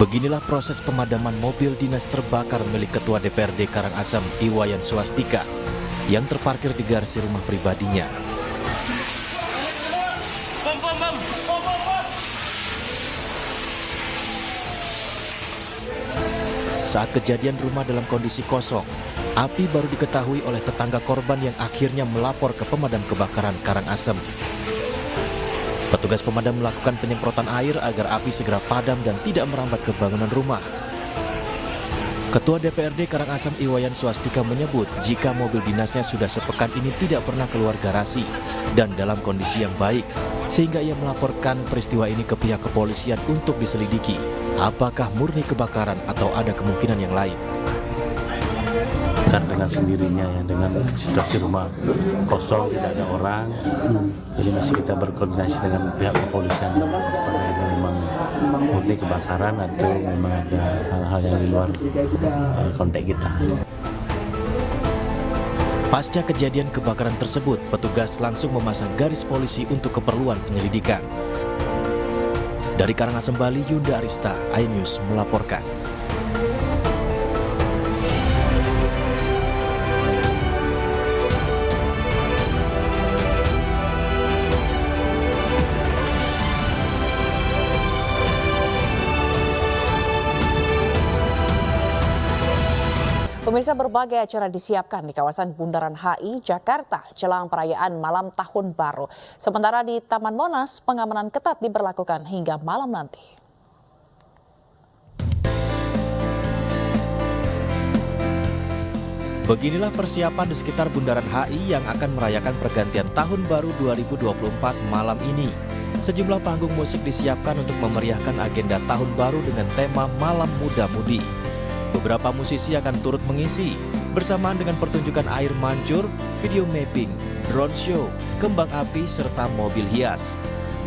Beginilah proses pemadaman mobil dinas terbakar milik Ketua DPRD Karangasem Iwayan Swastika yang terparkir di garasi rumah pribadinya. Saat kejadian rumah dalam kondisi kosong, api baru diketahui oleh tetangga korban yang akhirnya melapor ke pemadam kebakaran Karangasem. Petugas pemadam melakukan penyemprotan air agar api segera padam dan tidak merambat ke bangunan rumah. Ketua DPRD Karangasem Iwayan Swastika menyebut jika mobil dinasnya sudah sepekan ini tidak pernah keluar garasi dan dalam kondisi yang baik, sehingga ia melaporkan peristiwa ini ke pihak kepolisian untuk diselidiki apakah murni kebakaran atau ada kemungkinan yang lain. Dengan sendirinya ya, dengan situasi rumah kosong, tidak ada orang, jadi masih kita berkoordinasi dengan pihak kepolisian apakah itu memang murni kebakaran atau memang ada hal-hal yang di luar konteks kita. Pasca kejadian kebakaran tersebut, petugas langsung memasang garis polisi untuk keperluan penyelidikan. Dari Karangasem, Bali, Yunda Arista, iNews melaporkan. Pemirsa, berbagai acara disiapkan di kawasan Bundaran HI, Jakarta, jelang perayaan Malam Tahun Baru. Sementara di Taman Monas, pengamanan ketat diberlakukan hingga malam nanti. Beginilah persiapan di sekitar Bundaran HI yang akan merayakan pergantian Tahun Baru 2024 malam ini. Sejumlah panggung musik disiapkan untuk memeriahkan agenda Tahun Baru dengan tema Malam Muda Mudi. Beberapa musisi akan turut mengisi, bersamaan dengan pertunjukan air mancur, video mapping, drone show, kembang api, serta mobil hias.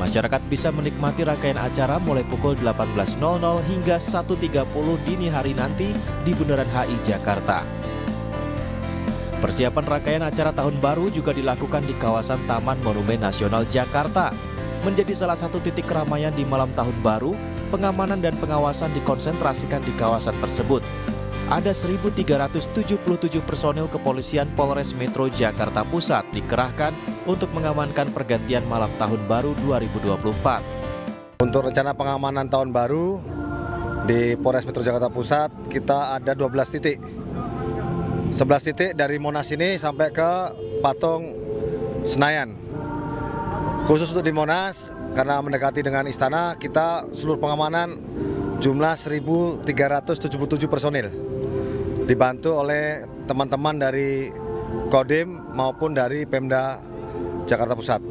Masyarakat bisa menikmati rangkaian acara mulai pukul 18.00 hingga 1.30 dini hari nanti di Bundaran HI, Jakarta. Persiapan rangkaian acara Tahun Baru juga dilakukan di kawasan Taman Monumen Nasional Jakarta. Menjadi salah satu titik keramaian di malam Tahun Baru, pengamanan dan pengawasan dikonsentrasikan di kawasan tersebut. Ada 1.377 personil kepolisian Polres Metro Jakarta Pusat dikerahkan untuk mengamankan pergantian malam Tahun Baru 2024. Untuk rencana pengamanan Tahun Baru di Polres Metro Jakarta Pusat, kita ada 12 titik. 11 titik dari Monas ini sampai ke Patung Senayan. Khusus untuk di Monas, karena mendekati dengan istana, kita seluruh pengamanan jumlah 1.377 personil. Dibantu oleh teman-teman dari Kodim maupun dari Pemda Jakarta Pusat.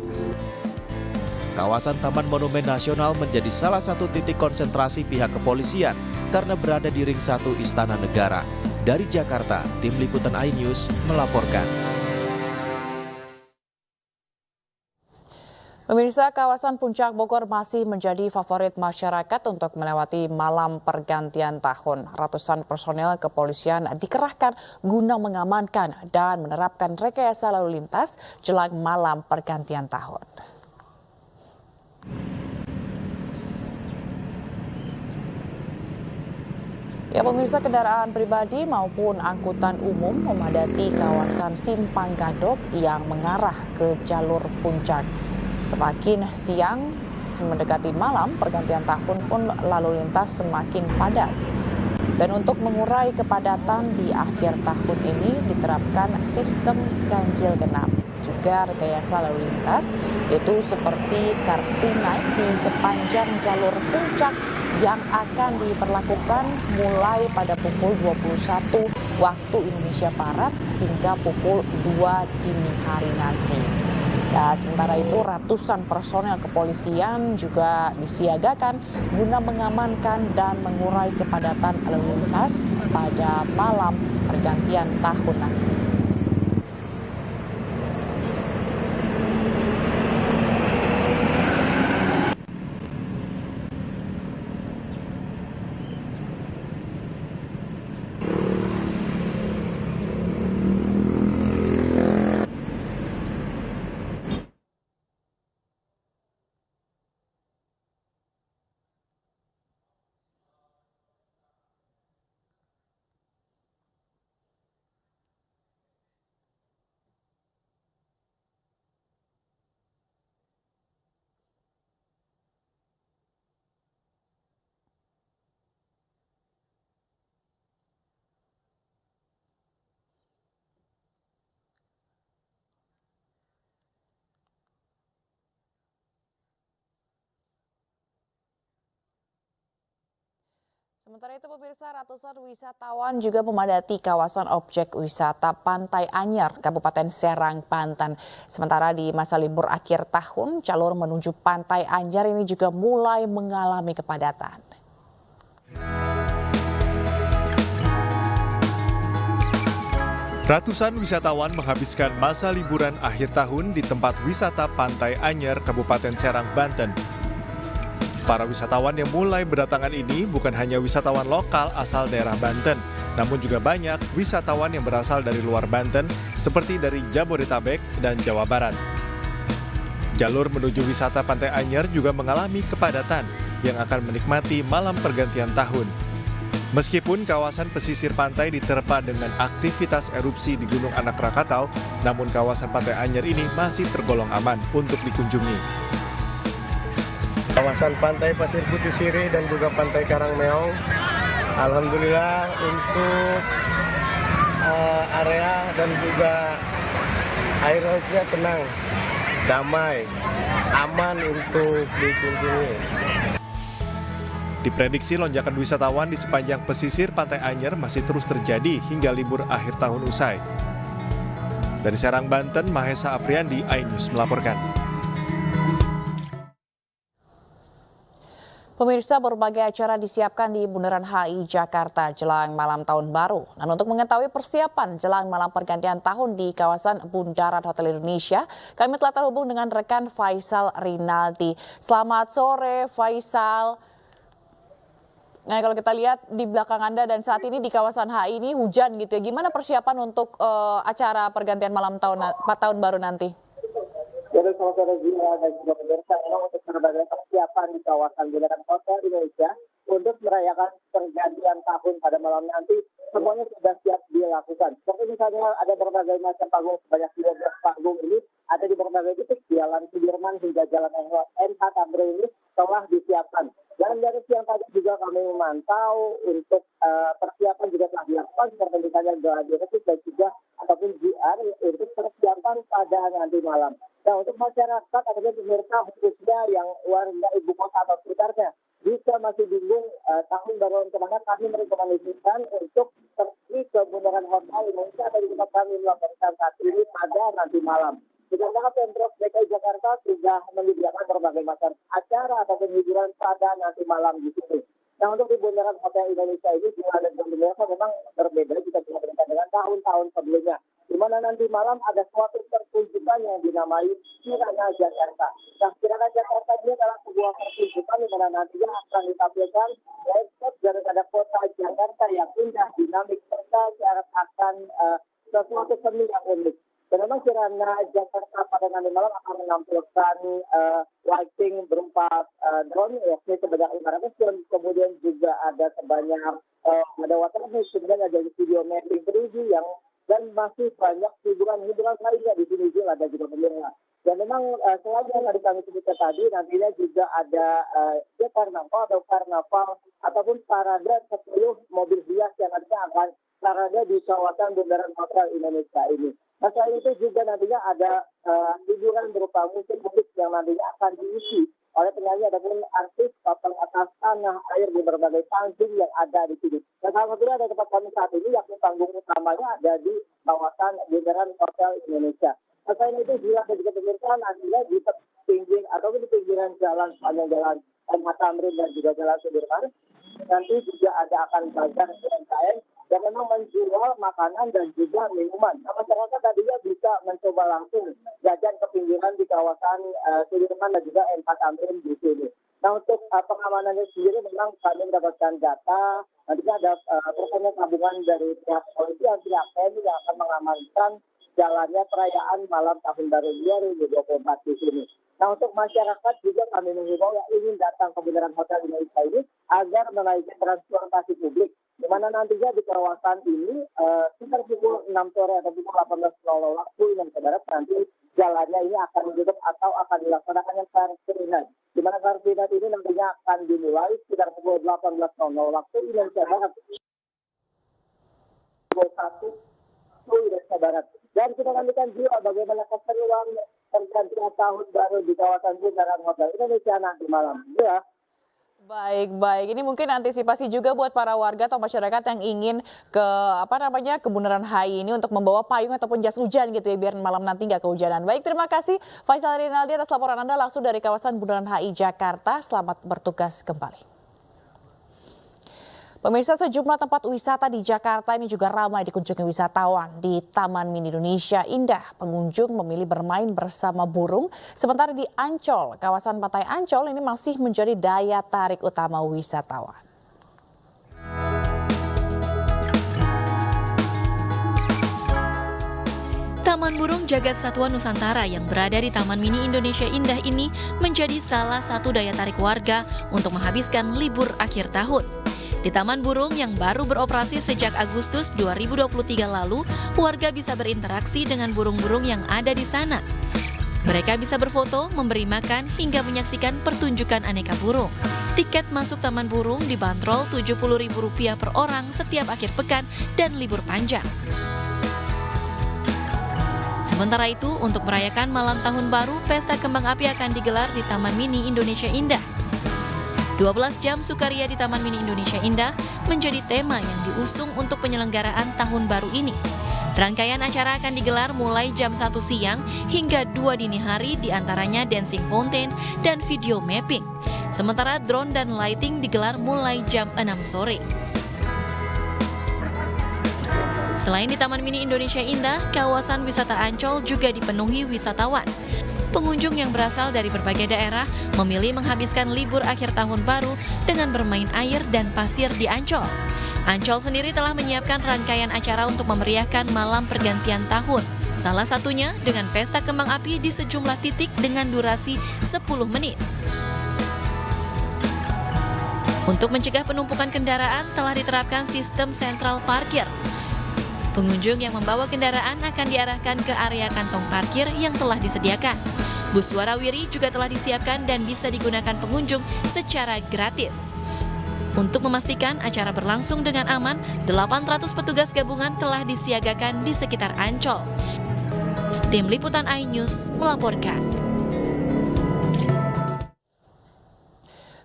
Kawasan Taman Monumen Nasional menjadi salah satu titik konsentrasi pihak kepolisian karena berada di ring 1 Istana Negara. Dari Jakarta, Tim Liputan iNews melaporkan. Pemirsa, kawasan Puncak Bogor masih menjadi favorit masyarakat untuk melewati malam pergantian tahun. Ratusan personel kepolisian dikerahkan guna mengamankan dan menerapkan rekayasa lalu lintas jelang malam pergantian tahun. Ya, pemirsa, kendaraan pribadi maupun angkutan umum memadati kawasan Simpang Gadok yang mengarah ke jalur puncak. Semakin siang, mendekati malam pergantian tahun pun lalu lintas semakin padat. Dan untuk mengurai kepadatan di akhir tahun ini diterapkan sistem ganjil genap. Juga rekayasa lalu lintas, yaitu seperti Car Free Night di sepanjang jalur puncak yang akan diberlakukan mulai pada pukul 21 waktu Indonesia Barat hingga pukul 2 dini hari nanti. Ya, sementara itu ratusan personel kepolisian juga disiagakan guna mengamankan dan mengurai kepadatan lalu lintas pada malam pergantian tahun nanti. Sementara itu pemirsa, ratusan wisatawan juga memadati kawasan objek wisata Pantai Anyar, Kabupaten Serang, Banten. Sementara di masa libur akhir tahun, jalur menuju Pantai Anyar ini juga mulai mengalami kepadatan. Ratusan wisatawan menghabiskan masa liburan akhir tahun di tempat wisata Pantai Anyar, Kabupaten Serang, Banten. Para wisatawan yang mulai berdatangan ini bukan hanya wisatawan lokal asal daerah Banten, namun juga banyak wisatawan yang berasal dari luar Banten seperti dari Jabodetabek dan Jawa Barat. Jalur menuju wisata Pantai Anyar juga mengalami kepadatan yang akan menikmati malam pergantian tahun. Meskipun kawasan pesisir pantai diterpa dengan aktivitas erupsi di Gunung Anak Rakatau, namun kawasan Pantai Anyar ini masih tergolong aman untuk dikunjungi. Kawasan Pantai Pasir Putih Sirih dan juga Pantai Karangmeong, alhamdulillah untuk area dan juga air lautnya tenang, damai, aman untuk dikunjungi. Diprediksi lonjakan wisatawan di sepanjang pesisir Pantai Anyar masih terus terjadi hingga libur akhir tahun usai. Dari Serang, Banten, Mahesa Apriandi, iNews melaporkan. Pemirsa, berbagai acara disiapkan di Bundaran HI Jakarta jelang malam tahun baru. Dan untuk mengetahui persiapan jelang malam pergantian tahun di kawasan Bundaran Hotel Indonesia, kami telah terhubung dengan rekan Faisal Rinaldi. Selamat sore, Faisal. Nah, kalau kita lihat di belakang Anda dan saat ini di kawasan HI ini hujan gitu ya. Gimana persiapan untuk acara pergantian malam tahun baru nanti? Jadi selamat sore dan juga pemirsa, memang untuk berbagai persiapan di kawasan Bundaran Hotel Indonesia untuk merayakan pergantian tahun pada malam nanti semuanya sudah siap dilakukan. Seperti misalnya ada berbagai macam panggung, sebanyak 12 panggung ini ada di berbagai titik, Jalan Sudirman hingga Jalan MH Tamrin ini telah disiapkan. Dan dari siang tadi juga kami memantau untuk persiapan juga telah dilakukan seperti misalnya gladi resik dan juga ataupun GR untuk persiapan pada nanti malam. Nah, untuk masyarakat ataupun pemirsa khususnya yang warga ibu kota atau sekitarnya, jika masih bingung tahun baru kemana, kami merekomendasikan untuk pergi ke Bundaran Hotel Indonesia atau di tempat kami melakukan saat ini pada nanti malam. Dikarenakan Pemprov DKI Jakarta sudah menyediakan berbagai macam acara ataupun hiburan pada nanti malam di sini. Nah, untuk di Bundaran Hotel Indonesia ini jumlah dan pemirsa memang berbeda jika dibandingkan dengan tahun-tahun sebelumnya, di mana nanti malam ada suatu pertunjukan yang dinamai Kirana Jakarta. Nah, Kirana Jakarta ini adalah sebuah pertunjukan di mana nantinya akan ditampilkan landscape daripada kota Jakarta yang indah, dinamik, serta akan sesuatu seni yang unik. Dan memang Kirana Jakarta pada nanti malam akan menampilkan lighting berupa drone, yakni sebanyak 500 drone, kemudian juga ada sebanyak ada waterboom, kemudian ada video mapping 3D yang dan masih banyak hiburan lainnya di sini juga ada juga pemirsa. Dan memang selain yang tadi kami sebutkan tadi, nantinya juga ada karnaval ataupun parade 10 mobil hias yang nantinya akan parade di kawasan Bundaran Hotel Indonesia ini. Nah, selain itu juga nantinya ada hiburan berupa musik yang nantinya akan diisi oleh penyanyi ataupun artis papan atas tanah air di berbagai panggung yang ada di sini. Dan salah satunya ada tempat kami saat ini, yakni panggung utamanya ada di kawasan Bundaran Hotel Indonesia. Nah, selain itu juga ada juga pemirsa nantinya di pinggir ataupun di pinggiran jalan sepanjang jalan MH Tamrin dan juga Jalan Sudirman. Nanti juga ada akan bazar UMKM yang memang menjual makanan dan juga minuman. Nah, masyarakat tadinya bisa mencoba langsung jajan ke pinggiran di kawasan Sudirman dan juga MH Tamrin di sini. Nah, untuk pengamanannya sendiri memang kami mendapatkan data, nantinya ada personel gabungan dari pihak polisi yang pihak TNI yang akan mengamankan jalannya perayaan malam tahun baru 2024 di sini. Nah, untuk masyarakat juga kami menghimbau yang ingin datang ke Bundaran Hotel Indonesia ini agar menaiki transportasi publik, di mana nantinya di kawasan ini sekitar pukul 6 sore atau pukul 18.00 waktu Indonesia Barat nanti jalannya ini akan ditutup atau akan dilaksanakan yang Car Free Night, di mana Car Free Night ini nantinya akan dimulai sekitar pukul 18.00 waktu Indonesia Barat, pukul 1 Indonesia Barat. Dan kita nantikan juga bagaimana keseruan pergantian tahun baru di kawasan Bundaran Hotel Indonesia nanti malam. Ya. Baik. Ini mungkin antisipasi juga buat para warga atau masyarakat yang ingin ke ke Bundaran HI ini untuk membawa payung ataupun jas hujan gitu ya biar malam nanti nggak kehujanan. Baik, terima kasih Faisal Rinaldi atas laporan Anda langsung dari kawasan Bundaran HI Jakarta. Selamat bertugas kembali. Pemirsa, sejumlah tempat wisata di Jakarta ini juga ramai dikunjungi wisatawan. Di Taman Mini Indonesia Indah, pengunjung memilih bermain bersama burung. Sementara di Ancol, kawasan Pantai Ancol ini masih menjadi daya tarik utama wisatawan. Taman Burung Jagat Satwa Nusantara yang berada di Taman Mini Indonesia Indah ini menjadi salah satu daya tarik warga untuk menghabiskan libur akhir tahun. Di Taman Burung yang baru beroperasi sejak Agustus 2023 lalu, warga bisa berinteraksi dengan burung-burung yang ada di sana. Mereka bisa berfoto, memberi makan, hingga menyaksikan pertunjukan aneka burung. Tiket masuk Taman Burung dibanderol Rp70.000 per orang setiap akhir pekan dan libur panjang. Sementara itu, untuk merayakan malam tahun baru, pesta kembang api akan digelar di Taman Mini Indonesia Indah. 12 jam sukaria di Taman Mini Indonesia Indah menjadi tema yang diusung untuk penyelenggaraan tahun baru ini. Rangkaian acara akan digelar mulai jam 1 siang hingga 2 dini hari, diantaranya dancing fountain dan video mapping. Sementara drone dan lighting digelar mulai jam 6 sore. Selain di Taman Mini Indonesia Indah, kawasan wisata Ancol juga dipenuhi wisatawan. Pengunjung yang berasal dari berbagai daerah memilih menghabiskan libur akhir tahun baru dengan bermain air dan pasir di Ancol. Ancol sendiri telah menyiapkan rangkaian acara untuk memeriahkan malam pergantian tahun. Salah satunya dengan pesta kembang api di sejumlah titik dengan durasi 10 menit. Untuk mencegah penumpukan kendaraan, telah diterapkan sistem sentral parkir. Pengunjung yang membawa kendaraan akan diarahkan ke area kantong parkir yang telah disediakan. Bus warawiri juga telah disiapkan dan bisa digunakan pengunjung secara gratis. Untuk memastikan acara berlangsung dengan aman, 800 petugas gabungan telah disiagakan di sekitar Ancol. Tim Liputan iNews melaporkan.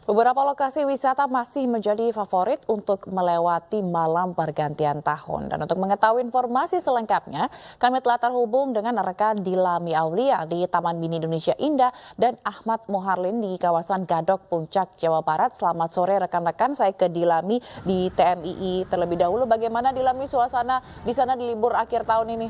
Beberapa lokasi wisata masih menjadi favorit untuk melewati malam pergantian tahun. Dan untuk mengetahui informasi selengkapnya, kami telah terhubung dengan rekan Dilami Aulia di Taman Mini Indonesia Indah dan Ahmad Moharlin di kawasan Gadok, Puncak, Jawa Barat. Selamat sore rekan-rekan, saya ke Dilami di TMII terlebih dahulu. Bagaimana Dilami suasana di sana di libur akhir tahun ini?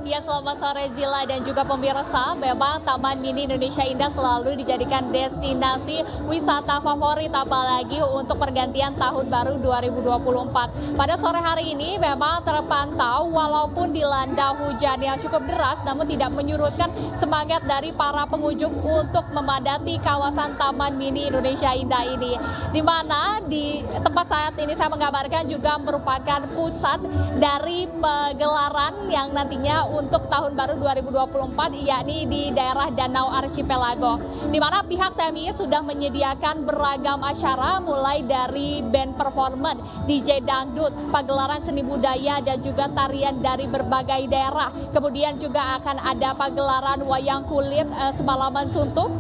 Ya, selamat sore Zila dan juga pemirsa. Memang Taman Mini Indonesia Indah selalu dijadikan destinasi wisata favorit, apalagi untuk pergantian tahun baru 2024. Pada sore hari ini memang terpantau walaupun dilanda hujan yang cukup deras, namun tidak menyurutkan semangat dari para pengunjung untuk memadati kawasan Taman Mini Indonesia Indah ini. Di mana di tempat saat ini saya mengabarkan juga merupakan pusat dari pegelaran yang nantinya untuk tahun baru 2024, yakni di daerah Danau Archipelago, di mana pihak TMI sudah menyediakan beragam acara mulai dari band performance, DJ dangdut, pagelaran seni budaya dan juga tarian dari berbagai daerah. Kemudian juga akan ada pagelaran wayang kulit semalaman suntuk,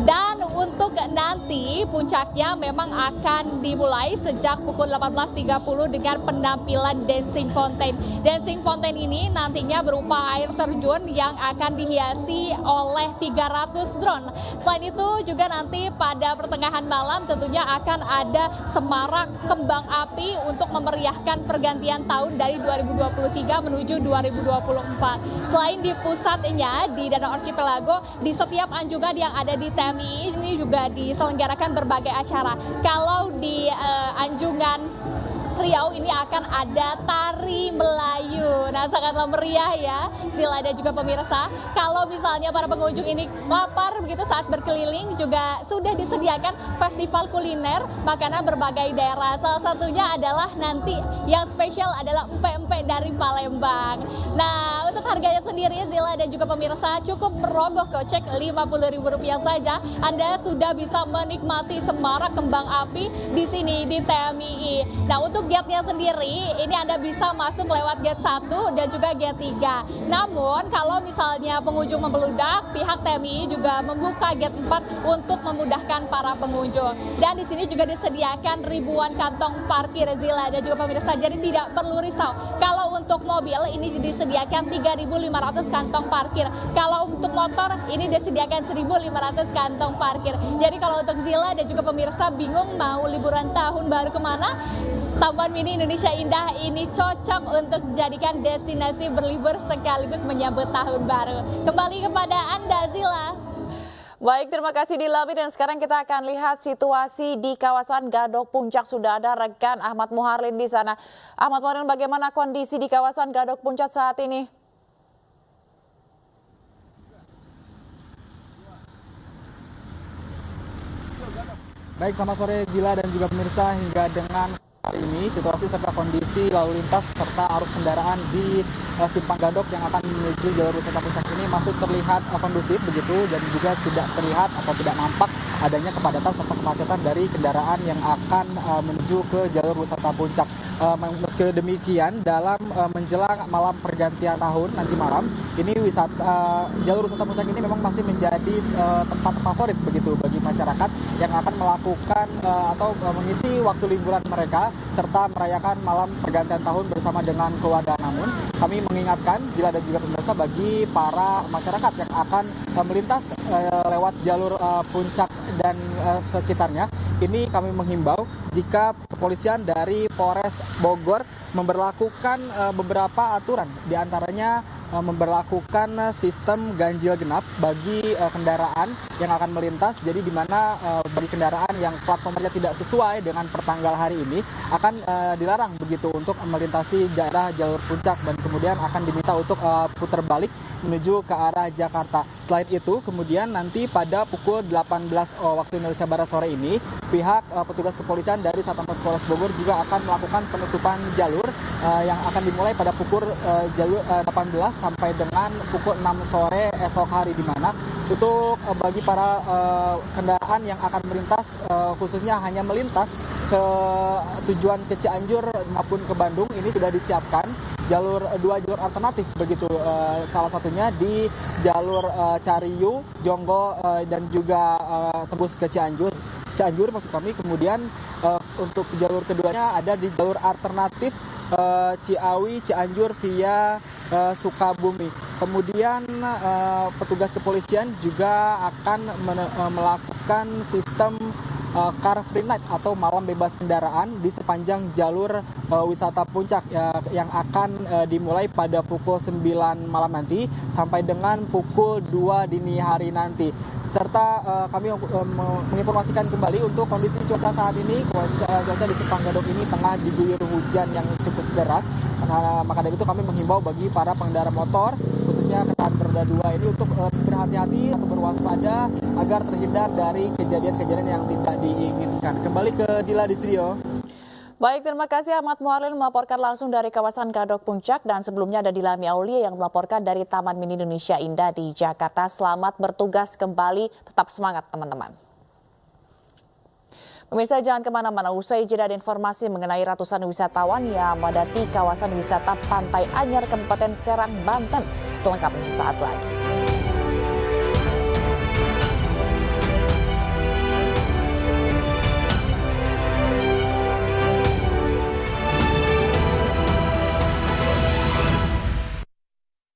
dan untuk nanti puncaknya memang akan dimulai sejak pukul 18.30 dengan penampilan dancing fountain. Dancing fountain ini nantinya berupa air terjun yang akan dihiasi oleh 300 drone. Selain itu juga nanti pada pertengahan malam tentunya akan ada semarak kembang api untuk memeriahkan pergantian tahun dari 2023 menuju 2024. Selain di pusatnya di Danau Archipelago, di setiap anjungan yang ada di TMI ini juga diselenggarakan berbagai acara. Kalau di anjungan Riau ini akan ada tari Melayu. Nah, sangatlah meriah ya, Zila dan juga pemirsa. Kalau misalnya para pengunjung ini lapar begitu saat berkeliling, juga sudah disediakan festival kuliner makanan berbagai daerah. Salah satunya adalah nanti yang spesial adalah empek-empek dari Palembang. Nah, untuk harganya sendiri Zila dan juga pemirsa cukup merogoh kocek Rp50.000 saja. Anda sudah bisa menikmati semarak kembang api di sini di TMII. Nah, untuk untuk gate-nya sendiri, ini Anda bisa masuk lewat gate 1 dan juga gate 3. Namun, kalau misalnya pengunjung membeludak, pihak TMI juga membuka gate 4 untuk memudahkan para pengunjung. Dan di sini juga disediakan ribuan kantong parkir, Zila dan juga pemirsa. Jadi tidak perlu risau. Kalau untuk mobil, ini disediakan 3.500 kantong parkir. Kalau untuk motor, ini disediakan 1.500 kantong parkir. Jadi kalau untuk Zila dan juga pemirsa bingung mau liburan tahun baru kemana, Taman Mini Indonesia Indah ini cocok untuk dijadikan destinasi berlibur sekaligus menyambut tahun baru. Kembali kepada Anda, Zila. Baik, terima kasih Dilami, dan sekarang kita akan lihat situasi di kawasan Gadok Puncak. Sudah ada rekan Ahmad Muharlin di sana. Ahmad Muharlin, bagaimana kondisi di kawasan Gadok Puncak saat ini? Baik, selamat sore Jila dan juga pemirsa. Hingga dengan hari ini situasi serta kondisi lalu lintas serta arus kendaraan di Simpang Gadok yang akan menuju jalur wisata puncak ini masih terlihat kondusif begitu, dan juga tidak terlihat atau tidak nampak adanya kepadatan serta kemacetan dari kendaraan yang akan menuju ke jalur wisata puncak. Meski demikian, dalam menjelang malam pergantian tahun nanti malam ini jalur wisata puncak ini memang masih menjadi tempat favorit begitu bagi masyarakat yang akan melakukan atau mengisi waktu liburan mereka serta merayakan malam pergantian tahun bersama dengan keluarga. Namun kami mengingatkan Jila dan juga pemirsa, bagi para masyarakat yang akan melintas lewat jalur puncak dan sekitarnya, ini kami menghimbau jika kepolisian dari Polres Bogor memberlakukan beberapa aturan, diantaranya memberlakukan sistem ganjil genap bagi kendaraan yang akan melintas. Jadi di mana bagi kendaraan yang plat nomornya tidak sesuai dengan pertanggal hari ini akan dilarang begitu untuk melintasi daerah jalur puncak, dan kemudian akan diminta untuk putar balik menuju ke arah Jakarta. Selain itu, kemudian nanti pada pukul 18 waktu Indonesia Barat sore ini, pihak petugas kepolisian dari Satlantas Polres Bogor juga akan melakukan penutupan jalur yang akan dimulai pada pukul 18 sampai dengan pukul 6 sore esok hari, di mana untuk bagi para kendaraan yang akan melintas khususnya hanya melintas ke tujuan ke Cianjur maupun ke Bandung, ini sudah disiapkan dua jalur alternatif begitu, salah satunya di jalur Cariu, Jonggol dan juga tembus ke Cianjur maksud kami. Kemudian untuk jalur keduanya ada di jalur alternatif Ciawi, Cianjur via Sukabumi. Kemudian petugas kepolisian juga akan melakukan sistem Car Free Night atau malam bebas kendaraan di sepanjang jalur wisata puncak yang akan dimulai pada pukul 9 malam nanti sampai dengan pukul 2 dini hari nanti. Serta kami menginformasikan kembali untuk kondisi cuaca saat ini. Cuaca di Simpang Gadok ini tengah diguyur hujan yang cukup deras. Maka dari itu kami menghimbau bagi para pengendara motor, khususnya kendaraan roda 2 ini, untuk berhati-hati atau berwaspada agar terhindar dari kejadian-kejadian yang tidak diinginkan. Kembali ke Jila di studio. Baik, terima kasih Ahmad Muharlin melaporkan langsung dari kawasan Gadok Puncak, dan sebelumnya ada Dilami Aulia yang melaporkan dari Taman Mini Indonesia Indah di Jakarta. Selamat bertugas kembali, tetap semangat teman-teman. Pemirsa, jangan kemana-mana, usai jeda ada informasi mengenai ratusan wisatawan yang memadati kawasan wisata Pantai Anyer, Kabupaten Serang, Banten. Selengkapnya sesaat lagi.